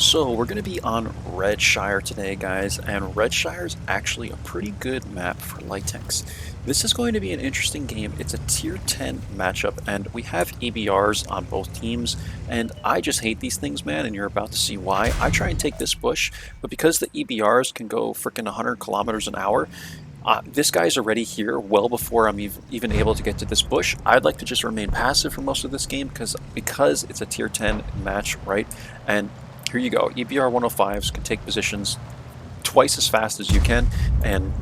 So we're going to be on REDSHIRE today, guys, and REDSHIRE is actually a pretty good map for light tanks. This is going to be an interesting game. It's a tier 10 matchup, and we have EBRs on both teams, and I just hate these things, man, and you're about to see why. I try and take this bush, but because the EBRs can go freaking 100 kilometers an hour, this guy's already here well before I'm even able to get to this bush. I'd like to just remain passive for most of this game because it's a tier 10 match, right? And here you go. EBR 105s can take positions twice as fast as you can, and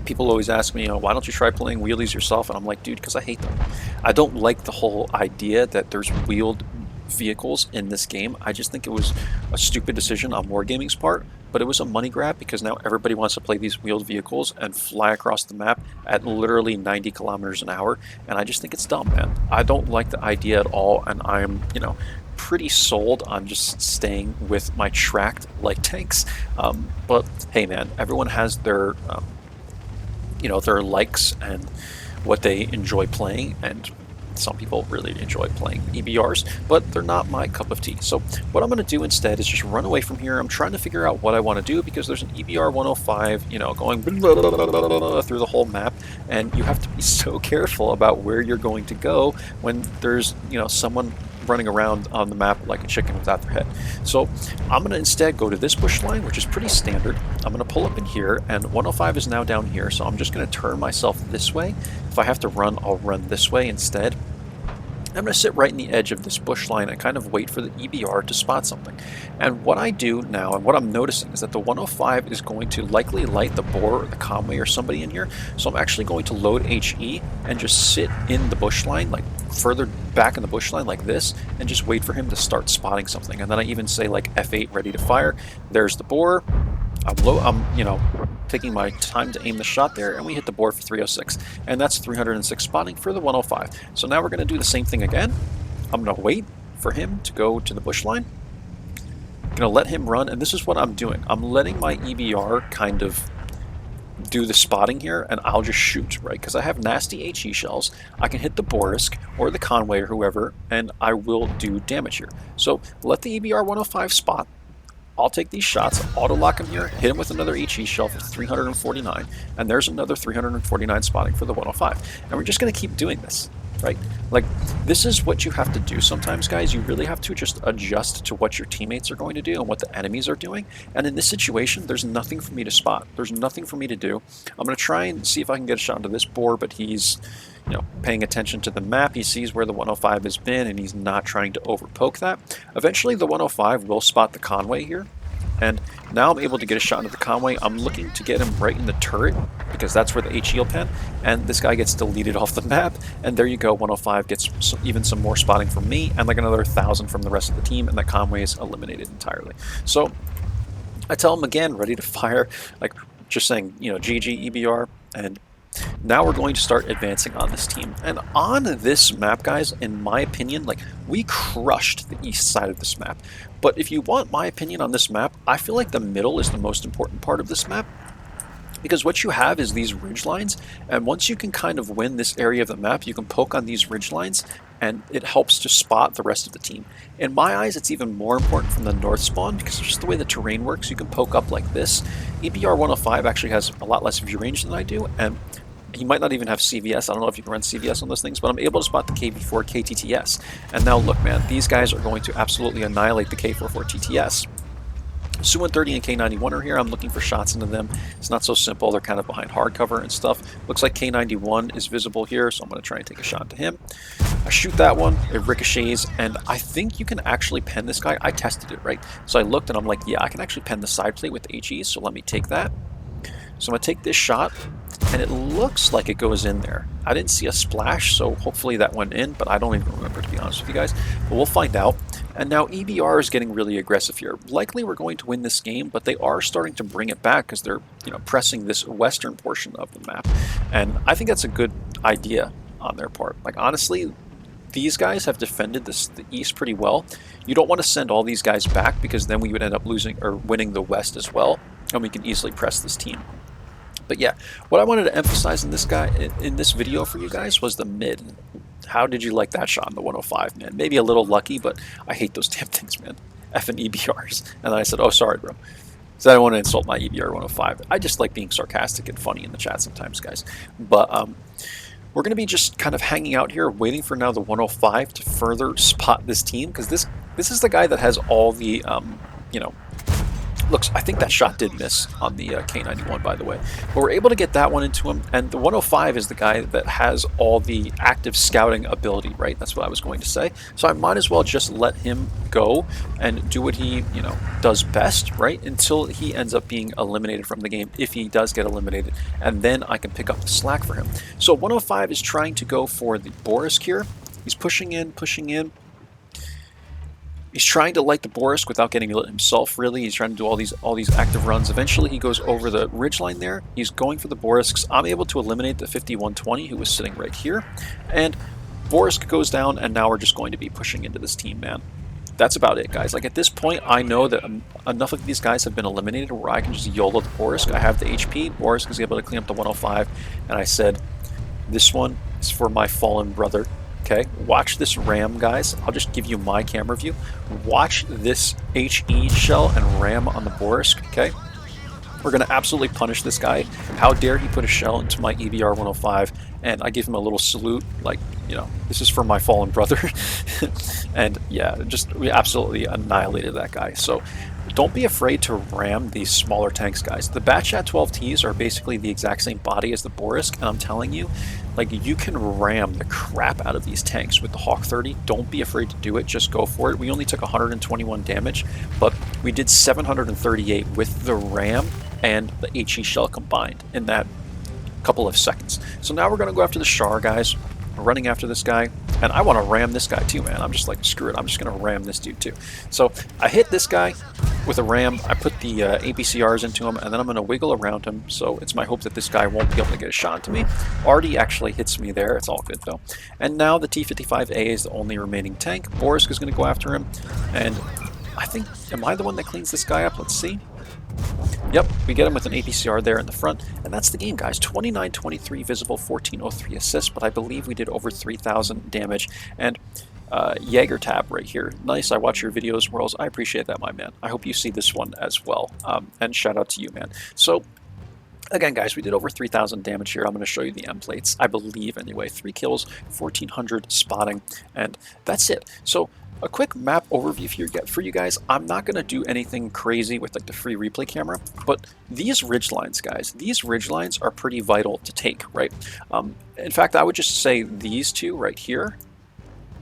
people always ask me, why don't you try playing wheelies yourself? And I'm like, dude, because I hate them. I don't like the whole idea that there's wheeled vehicles in this game. I just think it was a stupid decision on Wargaming's part, but it was a money grab because now everybody wants to play these wheeled vehicles and fly across the map at literally 90 kilometers an hour, and I just think it's dumb, man. I don't like the idea at all, and I'm, pretty sold on just staying with my tracked light tanks. But hey, man, everyone has their their likes and what they enjoy playing, and some people really enjoy playing EBRs, but they're not my cup of tea. So what I'm going to do instead is just run away from here. I'm trying to figure out what I want to do because there's an EBR 105, going through the whole map, and you have to be so careful about where you're going to go when there's, someone running around on the map like a chicken without their head. So I'm going to instead go to this bush line, which is pretty standard. I'm going to pull up in here, and 105 is now down here, so I'm just going to turn myself this way. If I have to run, I'll run this way instead. I'm going to sit right in the edge of this bush line and kind of wait for the EBR to spot something. And what I do now, and what I'm noticing, is that the 105 is going to likely light the boar or the Conway or somebody in here. So I'm actually going to load HE and just sit in the bush line, like further back in the bush line like this, and just wait for him to start spotting something. And then I even say like F8 ready to fire. There's the boar. I'm taking my time to aim the shot there, and we hit the board for 306, and that's 306 spotting for the 105. So now we're going to do the same thing again. I'm going to wait for him to go to the bush line. I'm going to let him run, and this is what I'm doing. I'm letting my EBR kind of do the spotting here, and I'll just shoot, right? Because I have nasty HE shells. I can hit the Borisk or the Conway or whoever, and I will do damage here. So let the EBR 105 spot. I'll take these shots, auto lock him here, hit him with another HE shell for 349, and there's another 349 spotting for the 105. And we're just going to keep doing this, right? Like, this is what you have to do sometimes, guys. You really have to just adjust to what your teammates are going to do and what the enemies are doing. And in this situation, there's nothing for me to spot. There's nothing for me to do. I'm going to try and see if I can get a shot into this boar, but he's paying attention to the map. He sees where the 105 has been, and he's not trying to overpoke that. Eventually, the 105 will spot the Conway here, and now I'm able to get a shot into the Conway. I'm looking to get him right in the turret, because that's where the HE will pen, and this guy gets deleted off the map, and there you go. 105 gets even some more spotting from me, and like another 1,000 from the rest of the team, and that Conway is eliminated entirely. So I tell him again, ready to fire, like just saying, GG EBR, and now we're going to start advancing on this team. And on this map, guys, in my opinion, like, we crushed the east side of this map. But if you want my opinion on this map, I feel like the middle is the most important part of this map, because what you have is these ridge lines, and once you can kind of win this area of the map, you can poke on these ridge lines, and it helps to spot the rest of the team. In my eyes, it's even more important from the north spawn, because it's just the way the terrain works. You can poke up like this. EBR 105 actually has a lot less view range than I do, and he might not even have CVS. I don't know if you can run CVS on those things, but I'm able to spot the KV4 KTTS. And now look, man, these guys are going to absolutely annihilate the K44 TTS. Su-130 and K91 are here. I'm looking for shots into them. It's not so simple. They're kind of behind hardcover and stuff. Looks like K91 is visible here, so I'm going to try and take a shot to him. I shoot that one. It ricochets, and I think you can actually pen this guy. I tested it, right? So I looked, and I'm like, yeah, I can actually pen the side plate with HE, so let me take that. So I'm going to take this shot, and it looks like it goes in there. I didn't see a splash, so hopefully that went in, but I don't even remember, to be honest with you guys. But we'll find out. And now EBR is getting really aggressive here. Likely we're going to win this game, but they are starting to bring it back because they're pressing this western portion of the map. And I think that's a good idea on their part. Like, honestly, these guys have defended the east pretty well. You don't want to send all these guys back, because then we would end up losing or winning the west as well, and we can easily press this team. But yeah, what I wanted to emphasize in this video for you guys was the mid. How did you like that shot in the 105, man? Maybe a little lucky, but I hate those damn things, man. effing EBRs. And then I said, oh, sorry, bro. So I don't want to insult my EBR 105. I just like being sarcastic and funny in the chat sometimes, guys. But we're going to be just kind of hanging out here, waiting for now the 105 to further spot this team, because this is the guy that has all the, you know, looks, I think that shot did miss on the K91, by the way. But we're able to get that one into him, and the 105 is the guy that has all the active scouting ability, right? That's what I was going to say. So I might as well just let him go and do what he, you know, does best, right? Until he ends up being eliminated from the game, if he does get eliminated, and then I can pick up the slack for him. So 105 is trying to go for the Borisk here. He's pushing in, pushing in. He's trying to light the Borisk without getting lit himself, really. He's trying to do all these active runs. Eventually, he goes over the ridgeline there. He's going for the Borisks. I'm able to eliminate the 5120, who was sitting right here. And Borisk goes down, and now we're just going to be pushing into this team, man. That's about it, guys. Like, at this point, I know that enough of these guys have been eliminated where I can just YOLO the Borisk. I have the HP. Borisk is able to clean up the 105. And I said, this one is for my fallen brother. Okay, watch this ram, guys. I'll just give you my camera view. Watch this HE shell and ram on the Borisk, okay? We're going to absolutely punish this guy. How dare he put a shell into my EBR 105, and I give him a little salute, like, you know, this is for my fallen brother. And yeah, we absolutely annihilated that guy. So don't be afraid to ram these smaller tanks, guys. The Batchat 12Ts are basically the exact same body as the Borisk, and I'm telling you, like, you can ram the crap out of these tanks with the Hawk 30. Don't be afraid to do it. Just go for it. We only took 121 damage, but we did 738 with the ram and the HE shell combined in that couple of seconds. So now we're going to go after the Char, guys. We're running after this guy, and I want to ram this guy too, man. I'm just like, screw it, I'm just going to ram this dude too. So I hit this guy with a ram, I put the APCRs into him, and then I'm going to wiggle around him, so it's my hope that this guy won't be able to get a shot into me. Artie actually hits me there, it's all good though. And now the T-55A is the only remaining tank. Borisk is going to go after him, and I think, am I the one that cleans this guy up? Let's see. Yep, we get him with an APCR there in the front, and that's the game, guys. 29-23 visible, 1403 assists, but I believe we did over 3,000 damage. And Jaeger tab right here. Nice, I watch your videos, Whirls. I appreciate that, my man. I hope you see this one as well. And shout out to you, man. So, again, guys, we did over 3,000 damage here. I'm going to show you the M plates, I believe, anyway. 3 kills, 1,400 spotting, and that's it. So, a quick map overview for you guys. I'm not going to do anything crazy with like the free replay camera, but these ridge lines, guys, these ridge lines are pretty vital to take, right? In fact, I would just say these two right here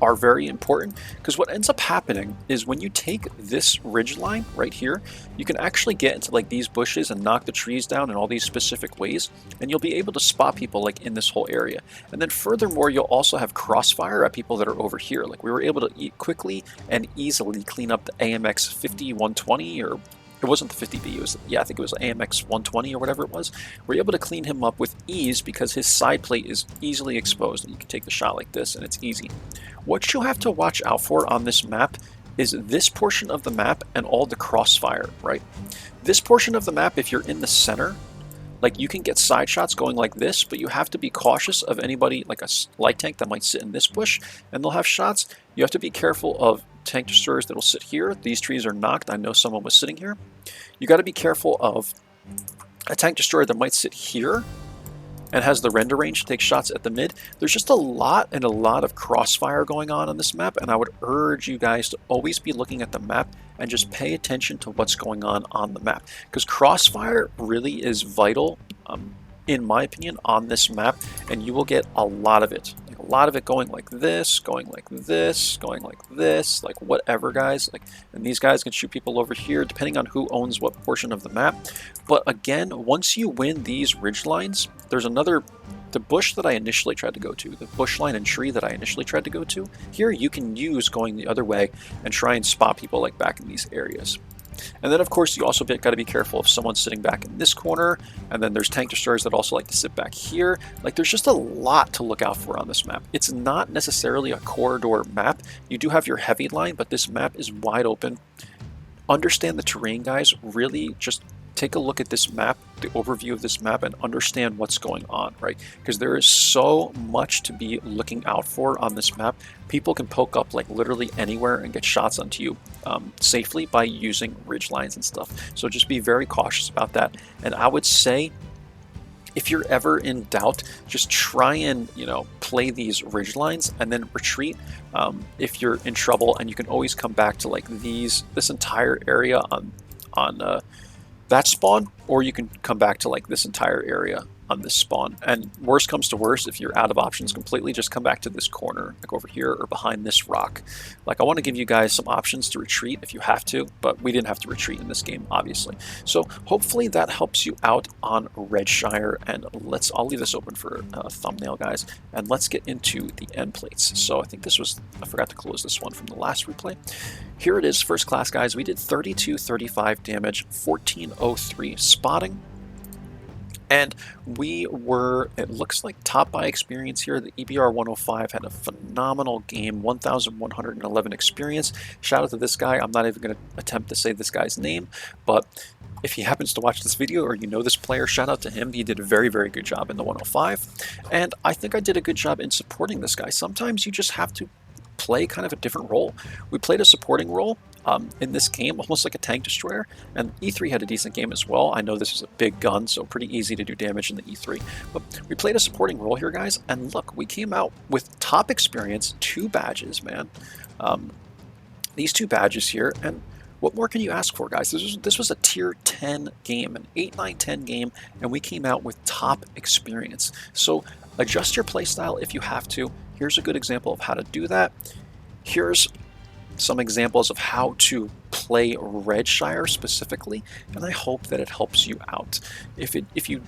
are very important, because what ends up happening is when you take this ridge line right here, you can actually get into like these bushes and knock the trees down in all these specific ways, and you'll be able to spot people like in this whole area. And then furthermore, you'll also have crossfire at people that are over here. Like, we were able to quickly and easily clean up the AMX 50-120, or it wasn't the 50B, it was, yeah, I think it was AMX 120 or whatever it was. We're able to clean him up with ease because his side plate is easily exposed, and you can take the shot like this and it's easy. What you have to watch out for on this map is this portion of the map and all the crossfire, right? This portion of the map, if you're in the center, like, you can get side shots going like this, but you have to be cautious of anybody, like a light tank that might sit in this bush, and they'll have shots. You have to be careful of tank destroyers that'll sit here. These trees are knocked. I know someone was sitting here. You got to be careful of a tank destroyer that might sit here and has the render range to take shots at the mid. There's just a lot of crossfire going on this map, and I would urge you guys to always be looking at the map and just pay attention to what's going on the map, because crossfire really is vital, in my opinion, on this map, and you will get a lot of it. Like, a lot of it going like this, going like this, going like this, like whatever, guys. Like, and these guys can shoot people over here depending on who owns what portion of the map. But again, once you win these ridge lines, there's another, the bush that I initially tried to go to, the bush line and tree that I initially tried to go to, here you can use going the other way and try and spot people like back in these areas. And then, of course, you also got to be careful if someone's sitting back in this corner, and then there's tank destroyers that also like to sit back here. Like, there's just a lot to look out for on this map. It's not necessarily a corridor map. You do have your heavy line, but this map is wide open. Understand the terrain, guys. Really just take a look at this map, the overview of this map, and understand what's going on, right? Because there is so much to be looking out for on this map. People can poke up like literally anywhere and get shots onto you safely by using ridge lines and stuff. So just be very cautious about that. And I would say, if you're ever in doubt, just try and, play these ridge lines and then retreat if you're in trouble, and you can always come back to like this entire area on that spawn, or you can come back to like this entire area on this spawn. And worst comes to worst, if you're out of options completely, just come back to this corner, like over here or behind this rock. Like, I want to give you guys some options to retreat if you have to, but we didn't have to retreat in this game, obviously. So hopefully that helps you out on REDSHIRE, and I'll leave this open for a thumbnail, guys, and let's get into the end plates. So I think I forgot to close this one from the last replay. Here it is, first class, guys. We did 3235 damage, 1403 spotting. And we were, it looks like, top by experience here. The EBR 105 had a phenomenal game, 1,111 experience. Shout out to this guy. I'm not even going to attempt to say this guy's name, but if he happens to watch this video or you know this player, shout out to him. He did a very, very good job in the 105. And I think I did a good job in supporting this guy. Sometimes you just have to play kind of a different role. We played a supporting role in this game, almost like a tank destroyer, and E3 had a decent game as well. I know this is a big gun, so pretty easy to do damage in the E3, but we played a supporting role here, guys, and look, we came out with top experience, 2 badges, man. These 2 badges here, and what more can you ask for, guys? This was a tier 10 game, an 8, 9, 10 game, and we came out with top experience. So adjust your playstyle if you have to. Here's a good example of how to do that. Here's some examples of how to play REDSHIRE specifically, and I hope that it helps you out. If you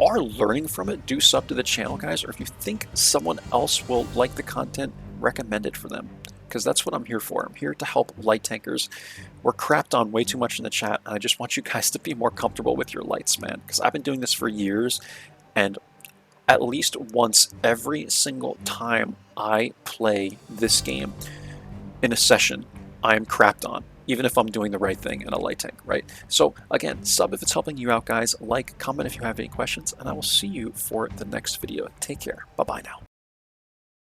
are learning from it, do sub to the channel, guys, or if you think someone else will like the content, recommend it for them, because that's what I'm here for. I'm here to help light tankers. We're crapped on way too much in the chat, and I just want you guys to be more comfortable with your lights, man, because I've been doing this for years, and at least once every single time I play this game in a session, I am crapped on, even if I'm doing the right thing in a light tank, right? So again, sub if it's helping you out, guys. Like, comment if you have any questions, and I will see you for the next video. Take care. Bye-bye now.